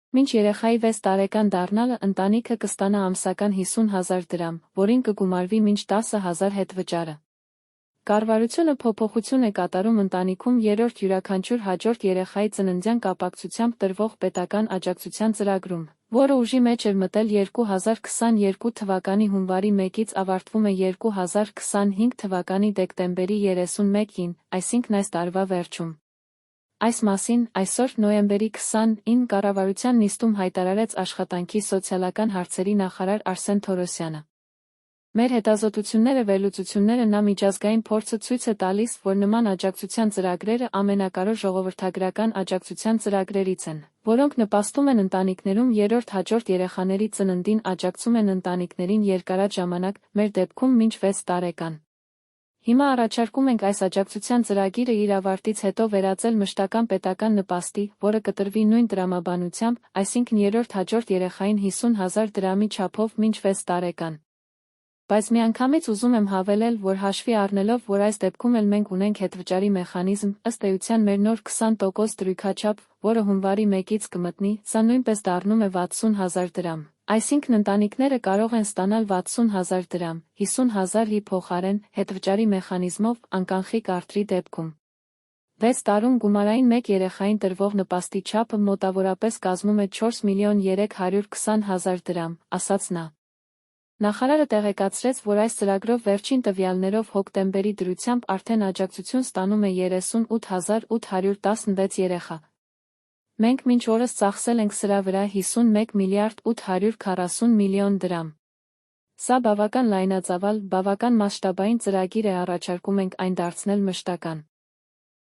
Մինչ երեխայի 6 տարեկան դառնալը ընտանիքը կստանա ամսական 50,000 դրամ, որին կգումարվի մինչ 10,000 հետվճարը։ Կառավարությունը փոփոխություն է կատարում ընտանիքում երրորդ յուրաքանչյուր հաջորդ երեխայի ծննդյան կապակցությամբ տրվող պետական աջակցության ծրագրում, որը ուժի մեջ էր մտել 2022 թվականի հունվարի 1-ից ավարտվում է 2025 թվականի դեկտեմբերի 31-ին, այսինքն այս տարվա վերջում։ Այս մասին այսօր նոյեմբերի 29 կառավարության նիստում հայտարարեց աշխատանքի սոցիալական հարցերի նախարար Արսեն Թորոսյանը։ Մեր հետազոտությունները վերլուծությունները նա միջազգային փորձը ցույց է տալիս, որ նման աջակցության ծրագրերը ամենակարևոր ժողովրդագրական աջակցության ծրագրերից են, որոնք նպաստում են ընտանիքներում երրորդ հաջորդ երեխաների ծննդին աջակցում են ընտանիքներին երկարած ժամանակ, մեր դեպքում մինչ 6 տարեկան։ Հիմա առաջարկում ենք այս աջակցության ծրագիրը իր ավարտից հետո վերածել մշտական պետական նպաստի, որը կտրվի նույն տրամաբանությամբ, այսինքն երրորդ հաջորդ երեխային 50,000 դրամի չափով մինչ 6 տարեկան։ Բայց միանգամից ուզում եմ հավելել, որ հաշվի առնելով, որ այս դեպքում էլ մենք ունենք հետվճարի մեխանիզմ, ըստ էության մեր նոր 20% դրույքաչափ, որը հունվարի 1-ից կմտնի, սա նույնպես դառնում է 60,000 դրամ։ Այսինքն ընտանիքները կարող են ստանալ 60,000 դրամ, 50,000-ի փոխարեն, հետվճարի մեխանիզմով, անկանխիկ արդրի դեպքում։ 6 տարում գումարային մեկ երեխային տրվող նպաստի չափը մոտավորապես կազմում է 4,320,000 դրամ, ասաց նա։ Նախարարը տեղեկացրեց, որ այս ծրագրով վերջին տվյալներով հոկտեմբերի դրությամբ արդեն աջակցություն ստանում է 38,816 երեխա։ Մենք մինչ օրս ծախսել ենք սրա վրա 51 միլիարդ 840 միլիոն դրամ։ Սա բավական լայնածավալ, բավական մասշտաբային ծրագիր է առաջարկում ենք այն դարձնել մշտական։